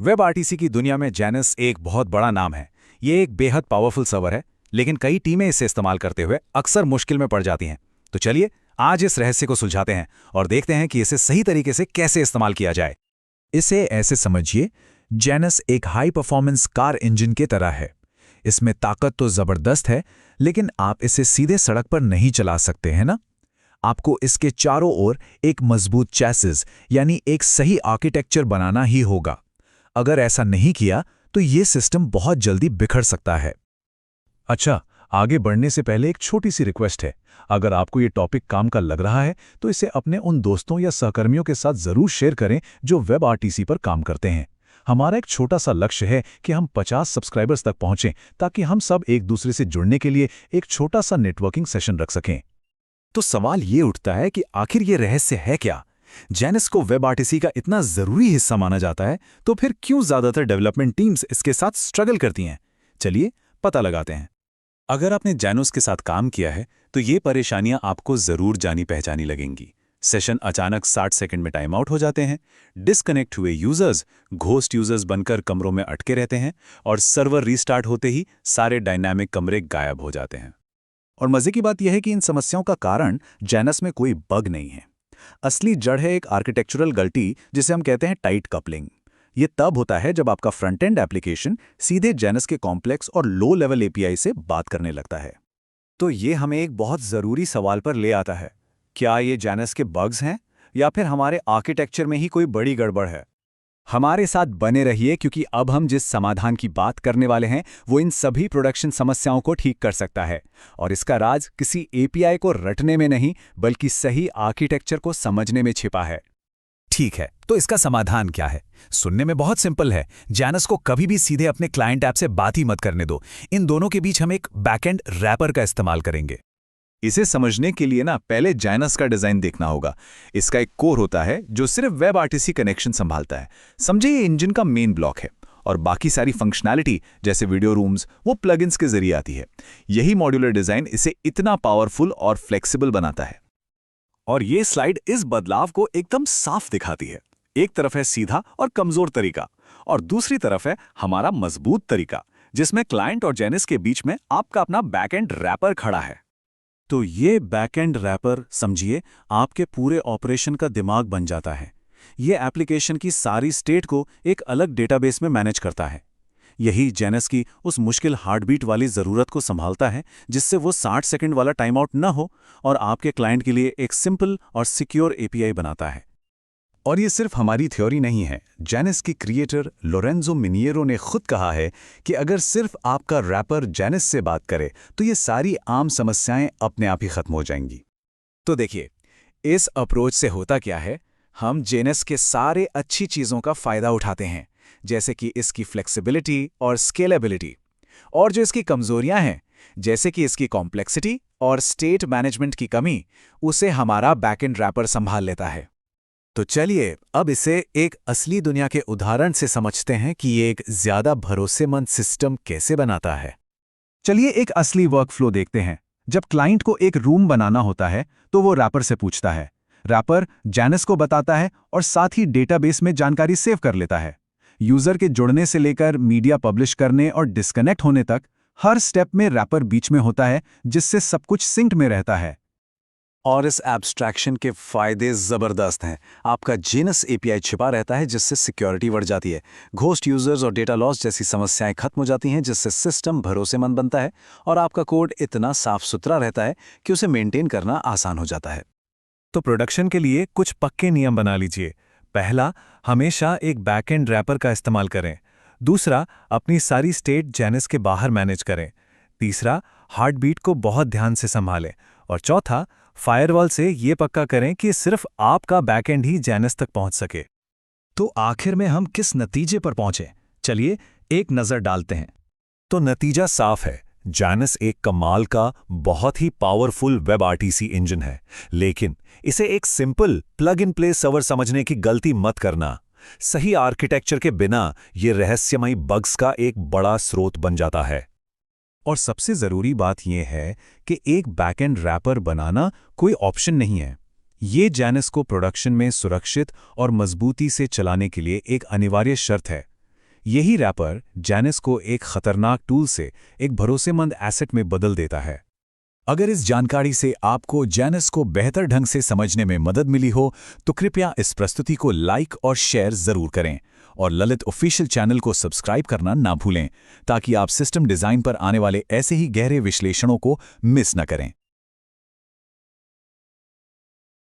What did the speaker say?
Web RTC की दुनिया में जेनस एक बहुत बड़ा नाम है। ये एक बेहद पावरफुल सर्वर है, लेकिन कई टीमें इसे इस्तेमाल करते हुए अक्सर मुश्किल में पड़ जाती हैं। तो चलिए आज इस रहस्य को सुलझाते हैं और देखते हैं कि इसे सही तरीके से कैसे इस्तेमाल किया जाए। इसे ऐसे समझिए, जेनस एक हाई परफॉर्मेंस कार इंजन की तरह है। इसमें ताकत तो ज़बरदस्त है, लेकिन आप इसे सीधे सड़क पर नहीं चला सकते हैं ना। आपको इसके चारों ओर एक मजबूत चैसिस यानी एक सही आर्किटेक्चर बनाना ही होगा। अगर ऐसा नहीं किया तो ये सिस्टम बहुत जल्दी बिखर सकता है। अच्छा, आगे बढ़ने से पहले एक छोटी सी रिक्वेस्ट है। अगर आपको ये टॉपिक काम का लग रहा है तो इसे अपने उन दोस्तों या सहकर्मियों के साथ ज़रूर शेयर करें जो वेब आरटीसी पर काम करते हैं। हमारा एक छोटा सा लक्ष्य है कि हम 50 सब्सक्राइबर्स तक पहुंचें, ताकि हम सब एक दूसरे से जुड़ने के लिए एक छोटा सा नेटवर्किंग सेशन रख सकें। तो सवाल ये उठता है कि आखिर ये रहस्य है क्या? जेनस को वेब आरटीसी का इतना जरूरी हिस्सा माना जाता है, तो फिर क्यों ज्यादातर डेवलपमेंट टीम्स इसके साथ स्ट्रगल करती हैं? चलिए पता लगाते हैं। अगर आपने जेनस के साथ काम किया है तो ये परेशानियां आपको जरूर जानी पहचानी लगेंगी। सेशन अचानक 60 सेकंड में टाइम आउट हो जाते हैं, डिस्कनेक्ट हुए यूजर्स घोस्ट यूजर्स बनकर कमरों में अटके रहते हैं और सर्वर रीस्टार्ट होते ही सारे डायनामिक कमरे गायब हो जाते हैं। और मजे की बात यह है कि इन समस्याओं का कारण जेनस में कोई बग नहीं है। असली जड़ है एक आर्किटेक्चरल गलती, जिसे हम कहते हैं टाइट कपलिंग। ये तब होता है जब आपका फ्रंट एंड एप्लीकेशन सीधे जेनस के कॉम्प्लेक्स और लो लेवल एपीआई से बात करने लगता है। तो ये हमें एक बहुत ज़रूरी सवाल पर ले आता है, क्या ये जेनस के बग्स हैं या फिर हमारे आर्किटेक्चर में ही कोई बड़ी गड़बड़ है? हमारे साथ बने रहिए, क्योंकि अब हम जिस समाधान की बात करने वाले हैं वो इन सभी प्रोडक्शन समस्याओं को ठीक कर सकता है। और इसका राज किसी एपीआई को रटने में नहीं, बल्कि सही आर्किटेक्चर को समझने में छिपा है। ठीक है, तो इसका समाधान क्या है? सुनने में बहुत सिंपल है। जेनस को कभी भी सीधे अपने क्लाइंट ऐप से बात ही मत करने दो। इन दोनों के बीच हम एक बैकएंड रैपर का इस्तेमाल करेंगे। इसे समझने के लिए पहले जेनस का डिजाइन देखना होगा। इसका एक कोर होता है जो सिर्फ वेब आरटीसी कनेक्शन संभालता है। समझे, ये इंजन का मेन ब्लॉक है और बाकी सारी फंक्शनैलिटी जैसे वीडियो रूम्स वो प्लगइन्स के जरिए आती है। यही मॉड्यूलर डिजाइन इसे इतना पावरफुल और फ्लेक्सिबल बनाता है। और ये स्लाइड इस बदलाव को एकदम साफ दिखाती है। एक तरफ है सीधा और कमजोर तरीका, और दूसरी तरफ है हमारा मजबूत तरीका, जिसमें क्लाइंट और जेनस के बीच में आपका अपना बैकएंड रैपर खड़ा है। तो ये बैकएंड रैपर, समझिए, आपके पूरे ऑपरेशन का दिमाग बन जाता है। ये एप्लीकेशन की सारी स्टेट को एक अलग डेटाबेस में मैनेज करता है। यही जेनस की उस मुश्किल हार्टबीट वाली ज़रूरत को संभालता है, जिससे वो 60 सेकंड वाला टाइम आउट न हो और आपके क्लाइंट के लिए एक सिंपल और सिक्योर एपीआई बनाता है। और ये सिर्फ हमारी थ्योरी नहीं है। जेनस की क्रिएटर लोरेंजो मिनिएरो ने खुद कहा है कि अगर सिर्फ आपका रैपर जेनस से बात करे तो ये सारी आम समस्याएं अपने आप ही खत्म हो जाएंगी। तो देखिए, इस अप्रोच से होता क्या है, हम जेनस के सारे अच्छी चीज़ों का फ़ायदा उठाते हैं, जैसे कि इसकी फ्लेक्सिबिलिटी और स्केलेबिलिटी, और जो इसकी कमज़ोरियां हैं, जैसे कि इसकी कॉम्प्लेक्सिटी और स्टेट मैनेजमेंट की कमी, उसे हमारा बैकएंड रैपर संभाल लेता है। तो चलिए अब इसे एक असली दुनिया के उदाहरण से समझते हैं कि ये एक ज़्यादा भरोसेमंद सिस्टम कैसे बनाता है। चलिए एक असली वर्कफ्लो देखते हैं। जब क्लाइंट को एक रूम बनाना होता है तो वो रैपर से पूछता है। रैपर जेनस को बताता है और साथ ही डेटाबेस में जानकारी सेव कर लेता है। यूजर के जुड़ने से लेकर मीडिया पब्लिश करने और डिस्कनेक्ट होने तक हर स्टेप में रैपर बीच में होता है, जिससे सब कुछ सिंक में रहता है। और इस एब्स्ट्रैक्शन के फायदे ज़बरदस्त हैं। आपका जेनस एपीआई छिपा रहता है, जिससे सिक्योरिटी बढ़ जाती है। घोस्ट यूजर्स और डेटा लॉस जैसी समस्याएं खत्म हो जाती हैं, जिससे सिस्टम भरोसेमंद बनता है। और आपका कोड इतना साफ सुथरा रहता है कि उसे मेंटेन करना आसान हो जाता है। तो प्रोडक्शन के लिए कुछ पक्के नियम बना लीजिए। पहला, हमेशा एक बैकएंड रैपर का इस्तेमाल करें। दूसरा, अपनी सारी स्टेट जेनस के बाहर मैनेज करें। तीसरा, हार्टबीट को बहुत ध्यान से संभालें। और चौथा, फायरवॉल से ये पक्का करें कि सिर्फ आपका बैकएंड ही जेनस तक पहुंच सके। तो आखिर में हम किस नतीजे पर पहुंचे? चलिए एक नज़र डालते हैं। तो नतीजा साफ है। जेनस एक कमाल का, बहुत ही पावरफुल वेब आरटीसी इंजन है, लेकिन इसे एक simple plug in play server समझने की गलती मत करना। सही आर्किटेक्चर के बिना ये रहस्यमयी बग्स का एक बड़ा स्रोत बन जाता है। और सबसे ज़रूरी बात यह है कि एक बैकएंड रैपर बनाना कोई ऑप्शन नहीं है। ये जेनस को प्रोडक्शन में सुरक्षित और मजबूती से चलाने के लिए एक अनिवार्य शर्त है। यही रैपर जैनस को एक खतरनाक टूल से एक भरोसेमंद एसेट में बदल देता है। अगर इस जानकारी से आपको जैनस को बेहतर ढंग से समझने में मदद मिली हो तो कृपया इस प्रस्तुति को लाइक और शेयर जरूर करें और ललित ऑफिशियल चैनल को सब्सक्राइब करना ना भूलें ताकि आप सिस्टम डिजाइन पर आने वाले ऐसे ही गहरे विश्लेषणों को मिस न करें।